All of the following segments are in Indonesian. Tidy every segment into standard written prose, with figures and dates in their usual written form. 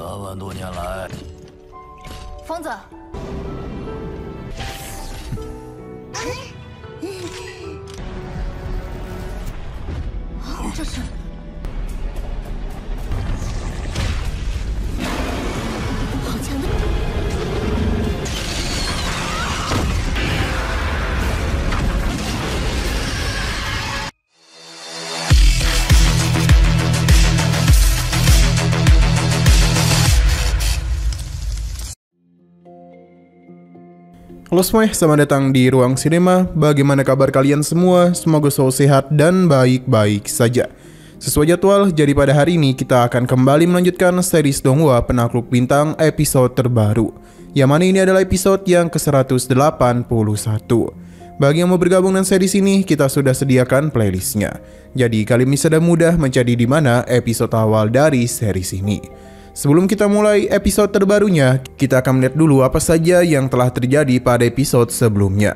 3万多年来，疯子，这是好强的！Halo semuanya, selamat datang di Ruang Sinema. Bagaimana kabar kalian semua? Semoga selalu sehat dan baik-baik saja. Sesuai jadwal, jadi pada hari ini kita akan kembali melanjutkan series Donghua Penakluk Bintang episode terbaru, yang mana ini adalah episode yang ke-181. Bagi yang mau bergabung dengan series ini, kita sudah sediakan playlistnya. Jadi kalian bisa dengan mudah mencari di mana episode awal dari series ini. Sebelum kita mulai episode terbarunya, kita akan melihat dulu apa saja yang telah terjadi pada episode sebelumnya.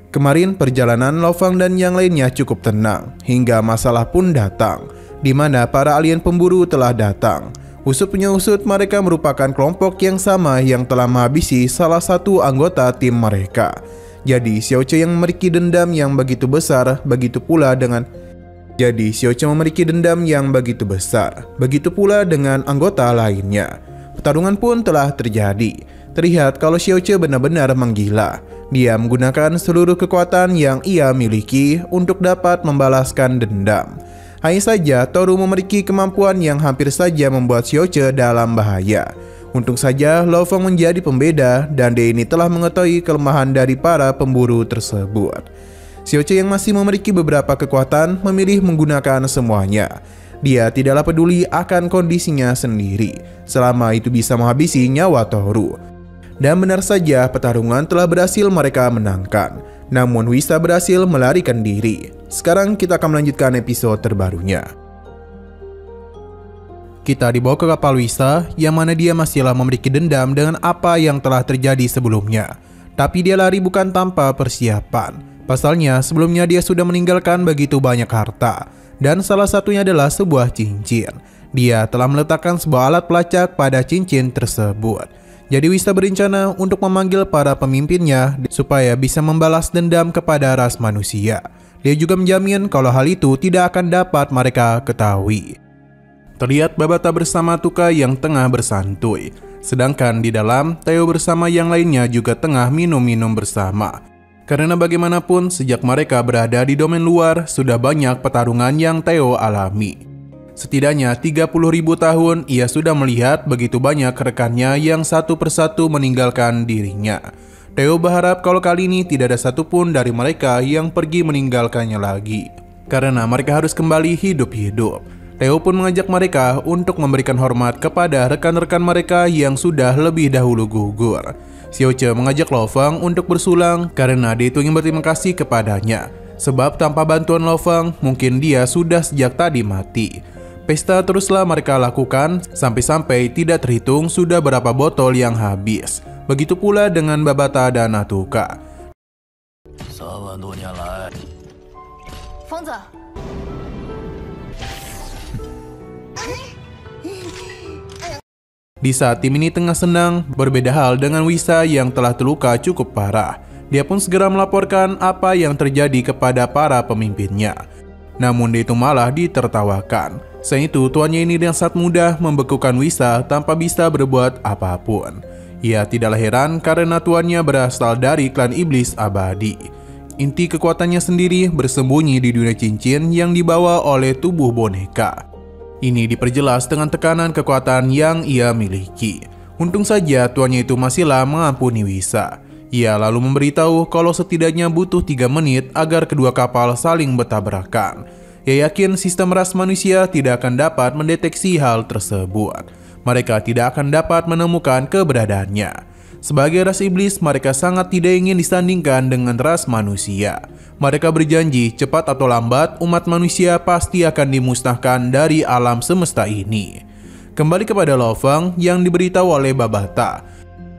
Kemarin perjalanan Lo Fang dan yang lainnya cukup tenang, hingga masalah pun datang, di mana para alien pemburu telah datang. Usut punya usut, mereka merupakan kelompok yang sama yang telah menghabisi salah satu anggota tim mereka. Jadi Xiaoche yang memiliki dendam yang begitu besar, begitu pula dengan anggota lainnya. Pertarungan pun telah terjadi. Terlihat kalau Xiaoche benar-benar menggila. Dia menggunakan seluruh kekuatan yang ia miliki untuk dapat membalaskan dendam. Hanya saja Toru memiliki kemampuan yang hampir saja membuat Xiaoche dalam bahaya. Untung saja Lo Fang menjadi pembeda dan dia ini telah mengetahui kelemahan dari para pemburu tersebut. Xiaoche yang masih memiliki beberapa kekuatan memilih menggunakan semuanya. Dia tidaklah peduli akan kondisinya sendiri, selama itu bisa menghabisi nyawa Toru. Dan benar saja pertarungan telah berhasil mereka menangkan. Namun Wisa berhasil melarikan diri. Sekarang kita akan melanjutkan episode terbarunya. Kita dibawa ke kapal Wisa, yang mana dia masihlah memiliki dendam dengan apa yang telah terjadi sebelumnya. Tapi dia lari bukan tanpa persiapan. Pasalnya, sebelumnya dia sudah meninggalkan begitu banyak harta, dan salah satunya adalah sebuah cincin. Dia telah meletakkan sebuah alat pelacak pada cincin tersebut. Jadi Wisa berencana untuk memanggil para pemimpinnya supaya bisa membalas dendam kepada ras manusia. Dia juga menjamin kalau hal itu tidak akan dapat mereka ketahui. Terlihat Babata bersama Tuka yang tengah bersantuy. Sedangkan di dalam, Theo bersama yang lainnya juga tengah minum-minum bersama. Karena bagaimanapun, sejak mereka berada di domain luar, sudah banyak pertarungan yang Theo alami. Setidaknya 30.000 tahun, ia sudah melihat begitu banyak rekannya yang satu persatu meninggalkan dirinya. Theo berharap kalau kali ini tidak ada satupun dari mereka yang pergi meninggalkannya lagi, karena mereka harus kembali hidup-hidup. Theo pun mengajak mereka untuk memberikan hormat kepada rekan-rekan mereka yang sudah lebih dahulu gugur. Xiaoche mengajak Lo Fang untuk bersulang karena dia itu ingin berterima kasih kepadanya. Sebab tanpa bantuan Lo Fang, mungkin dia sudah sejak tadi mati. Pesta teruslah mereka lakukan, sampai-sampai tidak terhitung sudah berapa botol yang habis. Begitu pula dengan Babata dan Atuka. 3万多年来，疯子， Di saat tim ini tengah senang, berbeda hal dengan Wisa yang telah terluka cukup parah. Dia pun segera melaporkan apa yang terjadi kepada para pemimpinnya. Namun dia itu malah ditertawakan. Selain itu, tuannya ini dengan sangat mudah membekukan Wisa tanpa bisa berbuat apapun. Ia tidaklah heran karena tuannya berasal dari klan iblis abadi. Inti kekuatannya sendiri bersembunyi di dunia cincin yang dibawa oleh tubuh boneka. Ini diperjelas dengan tekanan kekuatan yang ia miliki. Untung saja tuannya itu masihlah mengampuni Wisa. Ia lalu memberitahu kalau setidaknya butuh 3 menit agar kedua kapal saling bertabrakan. Ia yakin sistem ras manusia tidak akan dapat mendeteksi hal tersebut. Mereka tidak akan dapat menemukan keberadaannya. Sebagai ras iblis, mereka sangat tidak ingin disandingkan dengan ras manusia. Mereka berjanji cepat atau lambat umat manusia pasti akan dimusnahkan dari alam semesta ini. Kembali kepada Lo Fang yang diberitahu oleh Babata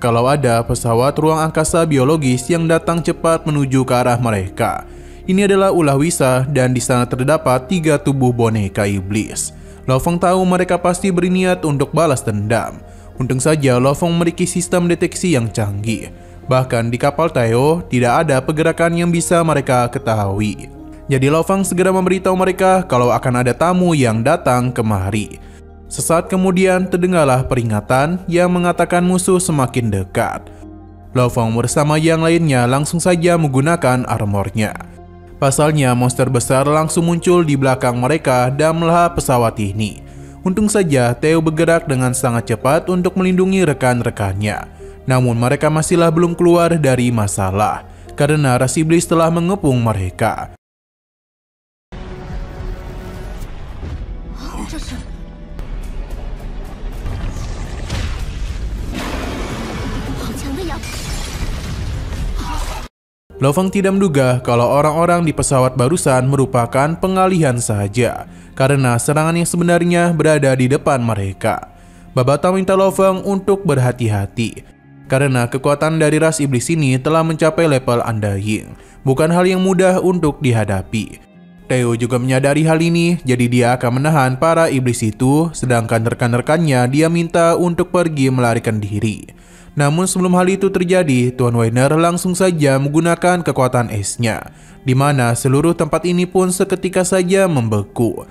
kalau ada pesawat ruang angkasa biologis yang datang cepat menuju ke arah mereka. Ini adalah ulah Wisa dan di sana terdapat 3 tubuh boneka iblis. Lo Feng tahu mereka pasti berniat untuk balas dendam. Untung saja Lo Feng memiliki sistem deteksi yang canggih. Bahkan di kapal Teo tidak ada pergerakan yang bisa mereka ketahui. Jadi Lo Feng segera memberitahu mereka kalau akan ada tamu yang datang kemari. Sesaat kemudian terdengarlah peringatan yang mengatakan musuh semakin dekat. Lo Feng bersama yang lainnya langsung saja menggunakan armornya. Pasalnya monster besar langsung muncul di belakang mereka dan melahap pesawat ini. Untung saja Theo bergerak dengan sangat cepat untuk melindungi rekan-rekannya. Namun mereka masihlah belum keluar dari masalah karena ras iblis telah mengepung mereka. Lo Feng tidak menduga kalau orang-orang di pesawat barusan merupakan pengalihan saja, karena serangan yang sebenarnya berada di depan mereka. Babata minta Lo Feng untuk berhati-hati, karena kekuatan dari ras iblis ini telah mencapai level Undying, bukan hal yang mudah untuk dihadapi. Theo juga menyadari hal ini, jadi dia akan menahan para iblis itu, sedangkan rekan-rekannya dia minta untuk pergi melarikan diri. Namun sebelum hal itu terjadi, Tuan Weiner langsung saja menggunakan kekuatan esnya, di mana seluruh tempat ini pun seketika saja membeku.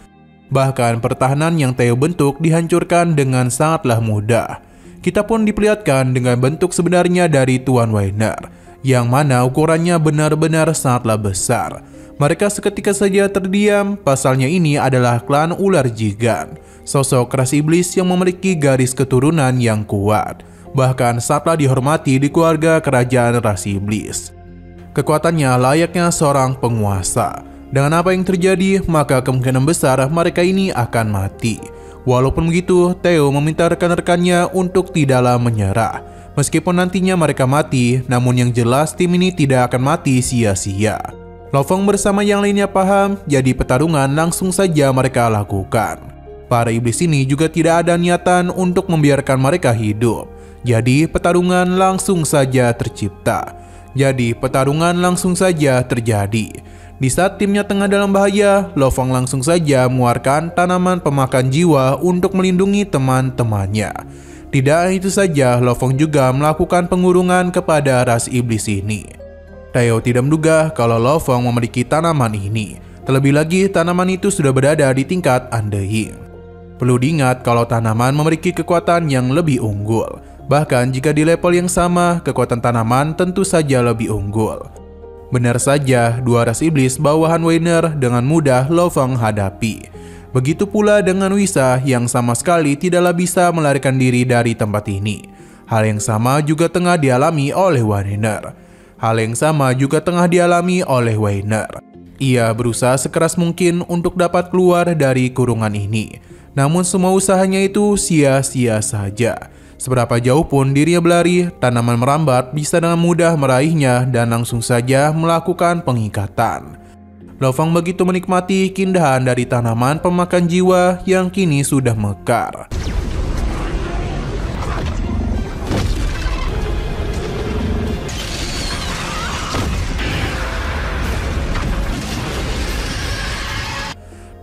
Bahkan pertahanan yang Theo bentuk dihancurkan dengan sangatlah mudah. Kita pun diperlihatkan dengan bentuk sebenarnya dari Tuan Weiner, yang mana ukurannya benar-benar sangatlah besar. Mereka seketika saja terdiam, pasalnya ini adalah klan ular jigan, sosok ras iblis yang memiliki garis keturunan yang kuat. Bahkan sangatlah dihormati di keluarga kerajaan ras iblis. Kekuatannya layaknya seorang penguasa. Dengan apa yang terjadi, maka kemungkinan besar mereka ini akan mati. Walaupun begitu, Theo meminta rekan-rekannya untuk tidaklah menyerah. Meskipun nantinya mereka mati, namun yang jelas tim ini tidak akan mati sia-sia. Lo Feng bersama yang lainnya paham, jadi pertarungan langsung saja mereka lakukan. Para iblis ini juga tidak ada niatan untuk membiarkan mereka hidup. Jadi pertarungan langsung saja tercipta. Jadi pertarungan langsung saja terjadi. Di saat timnya tengah dalam bahaya, Lo Feng langsung saja mengeluarkan tanaman pemakan jiwa untuk melindungi teman-temannya. Tidak itu saja, Lo Feng juga melakukan pengurungan kepada ras iblis ini. Theo tidak menduga kalau Lo Feng memiliki tanaman ini. Terlebih lagi tanaman itu sudah berada di tingkat Undying. Perlu diingat kalau tanaman memiliki kekuatan yang lebih unggul. Bahkan jika di level yang sama, kekuatan tanaman tentu saja lebih unggul. Benar saja, dua ras iblis bawahan Weiner dengan mudah Lo Feng hadapi. Begitu pula dengan Wisa yang sama sekali tidaklah bisa melarikan diri dari tempat ini. Hal yang sama juga tengah dialami oleh Weiner. Ia berusaha sekeras mungkin untuk dapat keluar dari kurungan ini. Namun semua usahanya itu sia-sia saja. Seberapa jauh pun dirinya berlari, tanaman merambat bisa dengan mudah meraihnya dan langsung saja melakukan pengikatan. Lo Feng begitu menikmati keindahan dari tanaman pemakan jiwa yang kini sudah mekar.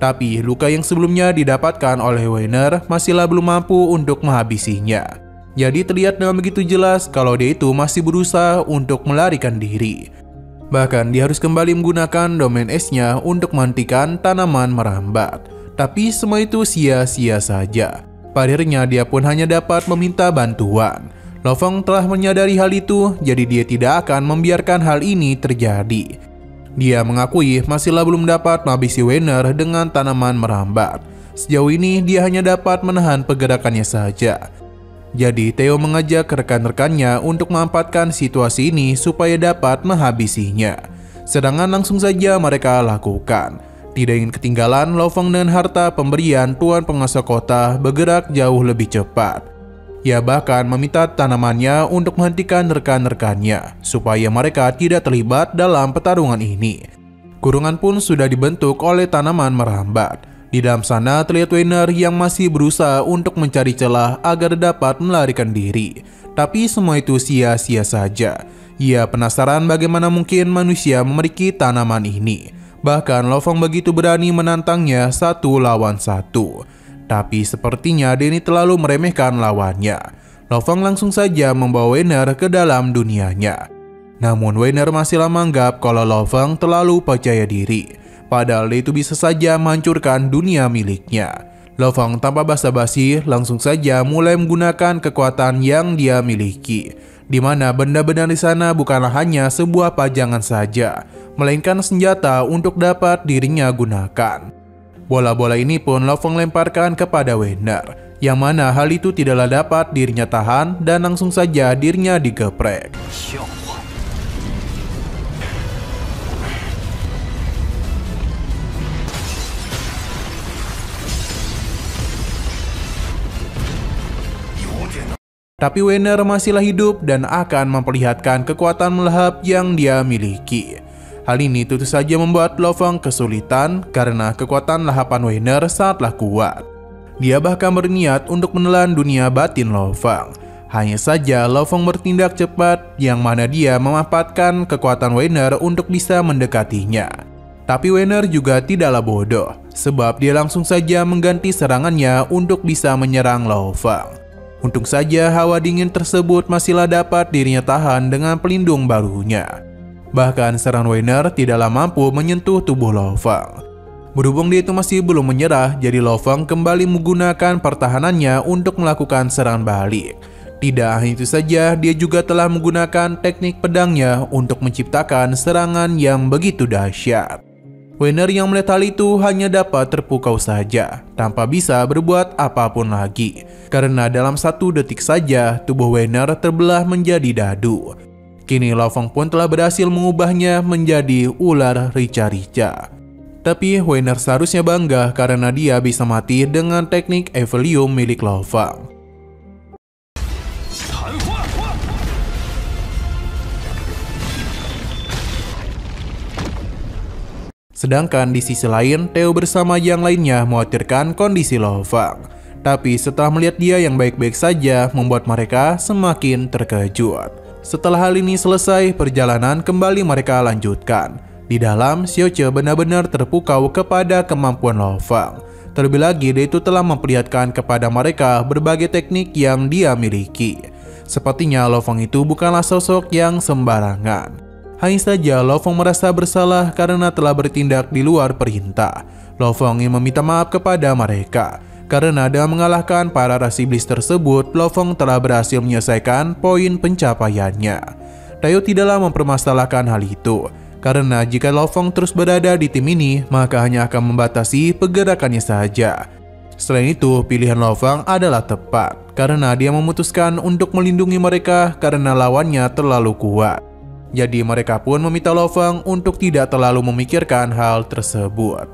Tapi luka yang sebelumnya didapatkan oleh Weiner masihlah belum mampu untuk menghabisinya. Jadi terlihat dengan begitu jelas kalau dia itu masih berusaha untuk melarikan diri. Bahkan dia harus kembali menggunakan domain esnya untuk menghentikan tanaman merambat. Tapi semua itu sia-sia saja. Pada akhirnya dia pun hanya dapat meminta bantuan. Lo Feng telah menyadari hal itu, jadi dia tidak akan membiarkan hal ini terjadi. Dia mengakui masihlah belum dapat menghabisi Weiner dengan tanaman merambat. Sejauh ini dia hanya dapat menahan pergerakannya saja. Jadi Theo mengajak rekan-rekannya untuk memanfaatkan situasi ini supaya dapat menghabisinya. Sedangkan langsung saja mereka lakukan. Tidak ingin ketinggalan, Lo Feng dengan harta pemberian Tuan Penguasa Kota bergerak jauh lebih cepat. Ia bahkan meminta tanamannya untuk menghentikan rekan-rekannya supaya mereka tidak terlibat dalam pertarungan ini. Kurungan pun sudah dibentuk oleh tanaman merambat. Di dalam sana terlihat Weiner yang masih berusaha untuk mencari celah agar dapat melarikan diri. Tapi semua itu sia-sia saja. Ia penasaran bagaimana mungkin manusia memiliki tanaman ini. Bahkan Lo Feng begitu berani menantangnya 1 lawan 1. Tapi sepertinya Denny terlalu meremehkan lawannya. Lo Fang langsung saja membawa Weiner ke dalam dunianya. Namun Weiner masih menganggap kalau Lo Fang terlalu percaya diri. Padahal dia itu bisa saja menghancurkan dunia miliknya. Lo Fang tanpa basa-basi langsung saja mulai menggunakan kekuatan yang dia miliki. Di mana benda-benda di sana bukanlah hanya sebuah pajangan saja, melainkan senjata untuk dapat dirinya gunakan. Bola-bola ini pun Lo Fang lemparkan kepada Weiner, yang mana hal itu tidaklah dapat dirinya tahan dan langsung saja dirinya digeprek. Tapi Weiner masihlah hidup dan akan memperlihatkan kekuatan melahap yang dia miliki. Hal ini tentu saja membuat Lo Fang kesulitan karena kekuatan lahapan Weiner sangatlah kuat. Dia bahkan berniat untuk menelan dunia batin Lo Fang. Hanya saja Lo Fang bertindak cepat yang mana dia memanfaatkan kekuatan Weiner untuk bisa mendekatinya. Tapi Weiner juga tidaklah bodoh, sebab dia langsung saja mengganti serangannya untuk bisa menyerang Lo Fang. Untung saja hawa dingin tersebut masihlah dapat dirinya tahan dengan pelindung barunya. Bahkan serangan Weiner tidaklah mampu menyentuh tubuh Lo Fang. Berhubung dia itu masih belum menyerah, jadi Lo Fang kembali menggunakan pertahanannya untuk melakukan serangan balik. Tidak hanya itu saja, dia juga telah menggunakan teknik pedangnya untuk menciptakan serangan yang begitu dahsyat. Weiner yang melihat hal itu hanya dapat terpukau saja, tanpa bisa berbuat apapun lagi. Karena dalam 1 detik saja, tubuh Weiner terbelah menjadi dadu. Kini Lo Fang pun telah berhasil mengubahnya menjadi ular rica-rica. Tapi Weiner seharusnya bangga karena dia bisa mati dengan teknik Evilium milik Lo Fang. Sedangkan di sisi lain, Theo bersama yang lainnya mengkhawatirkan kondisi Lo Fang. Tapi setelah melihat dia yang baik-baik saja, membuat mereka semakin terkejut. Setelah hal ini selesai, perjalanan kembali mereka lanjutkan. Di dalam, Xiaoche benar-benar terpukau kepada kemampuan Lo Fang. Terlebih lagi, dia itu telah memperlihatkan kepada mereka berbagai teknik yang dia miliki. Sepertinya Lo Fang itu bukanlah sosok yang sembarangan. Hanya saja Lo Fang merasa bersalah karena telah bertindak di luar perintah. Lo Fang ingin meminta maaf kepada mereka karena dengan mengalahkan para rasi iblis tersebut, Lo Fang telah berhasil menyelesaikan poin pencapaiannya. Tayo tidaklah mempermasalahkan hal itu karena jika Lo Fang terus berada di tim ini, maka hanya akan membatasi pergerakannya saja. Selain itu, pilihan Lo Fang adalah tepat karena dia memutuskan untuk melindungi mereka karena lawannya terlalu kuat. Jadi mereka pun meminta Lo Fang untuk tidak terlalu memikirkan hal tersebut.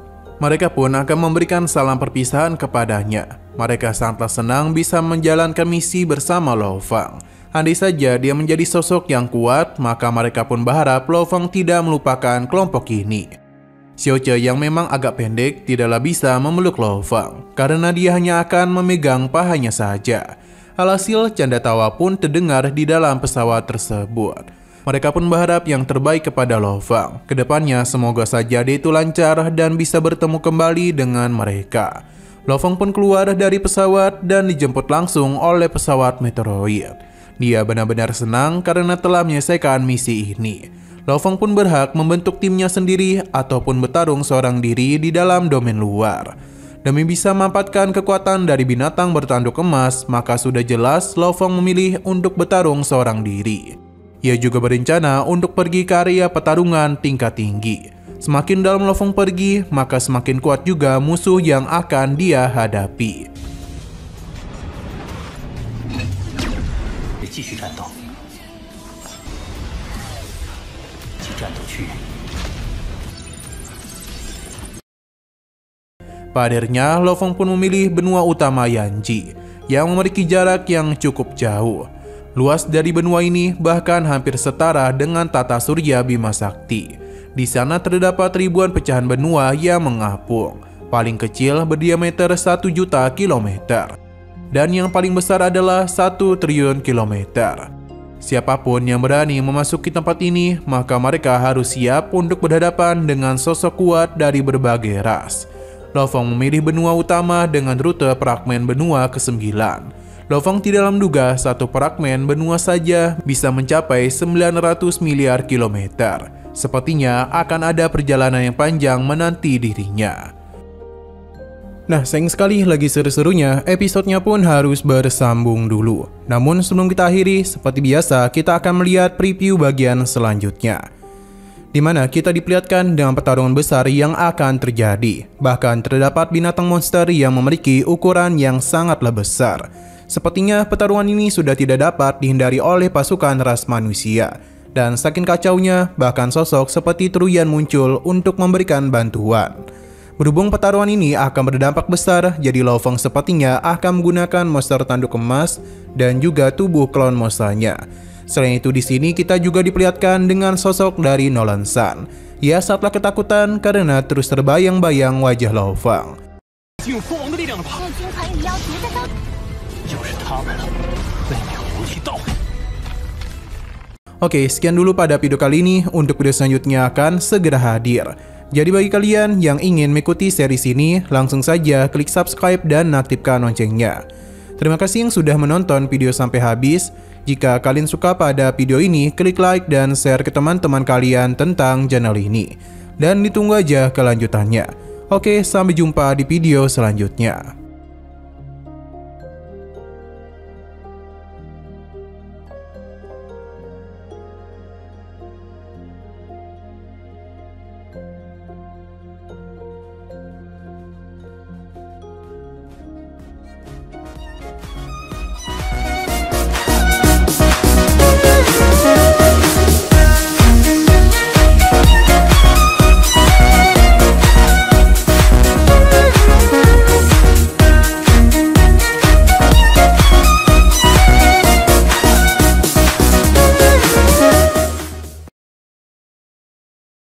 Mereka pun akan memberikan salam perpisahan kepadanya. Mereka sangatlah senang bisa menjalankan misi bersama Lo Fang. Andai saja dia menjadi sosok yang kuat, maka mereka pun berharap Lo Fang tidak melupakan kelompok ini. Xiaoche yang memang agak pendek tidaklah bisa memeluk Lo Fang karena dia hanya akan memegang pahanya saja. Alhasil canda tawa pun terdengar di dalam pesawat tersebut. Mereka pun berharap yang terbaik kepada Lo Fang. Kedepannya semoga saja dia itu lancar dan bisa bertemu kembali dengan mereka. Lo Fang pun keluar dari pesawat dan dijemput langsung oleh pesawat meteoroid. Dia benar-benar senang karena telah menyelesaikan misi ini. Lo Fang pun berhak membentuk timnya sendiri ataupun bertarung seorang diri di dalam domain luar. Demi bisa memanfaatkan kekuatan dari binatang bertanduk emas, maka sudah jelas Lo Fang memilih untuk bertarung seorang diri. Ia juga berencana untuk pergi ke area pertarungan tingkat tinggi. Semakin dalam Lo Fang pergi, maka semakin kuat juga musuh yang akan dia hadapi. Pada akhirnya, Lo Fang pun memilih benua utama Yanji, yang memiliki jarak yang cukup jauh. Luas dari benua ini bahkan hampir setara dengan tata surya Bima Sakti. Di sana terdapat ribuan pecahan benua yang mengapung. Paling kecil berdiameter 1 juta kilometer. Dan yang paling besar adalah 1 triliun kilometer. Siapapun yang berani memasuki tempat ini, maka mereka harus siap untuk berhadapan dengan sosok kuat dari berbagai ras. Lo Fong memilih benua utama dengan rute fragmen benua ke-9. Lo Fong tidak menduga satu fragmen benua saja bisa mencapai 900 miliar kilometer. Sepertinya akan ada perjalanan yang panjang menanti dirinya. Nah, sayang sekali lagi seru-serunya, episodenya pun harus bersambung dulu. Namun sebelum kita akhiri, seperti biasa kita akan melihat preview bagian selanjutnya, di mana kita diperlihatkan dengan pertarungan besar yang akan terjadi. Bahkan terdapat binatang monster yang memiliki ukuran yang sangatlah besar. Sepertinya pertarungan ini sudah tidak dapat dihindari oleh pasukan ras manusia. Dan saking kacaunya, bahkan sosok seperti Truyan muncul untuk memberikan bantuan. Berhubung pertarungan ini akan berdampak besar, jadi Lo Fong sepertinya akan menggunakan monster tanduk emas dan juga tubuh klon monsternya. Selain itu di sini kita juga diperlihatkan dengan sosok dari Nolan Sun. Ia sangatlah ketakutan karena terus terbayang-bayang wajah Lo Fong. Oke, sekian dulu pada video kali ini. Untuk video selanjutnya akan segera hadir. Jadi bagi kalian yang ingin mengikuti series ini, langsung saja klik subscribe dan aktifkan loncengnya. Terima kasih yang sudah menonton video sampai habis. Jika kalian suka pada video ini, klik like dan share ke teman-teman kalian tentang channel ini. Dan ditunggu aja kelanjutannya. Oke, sampai jumpa di video selanjutnya.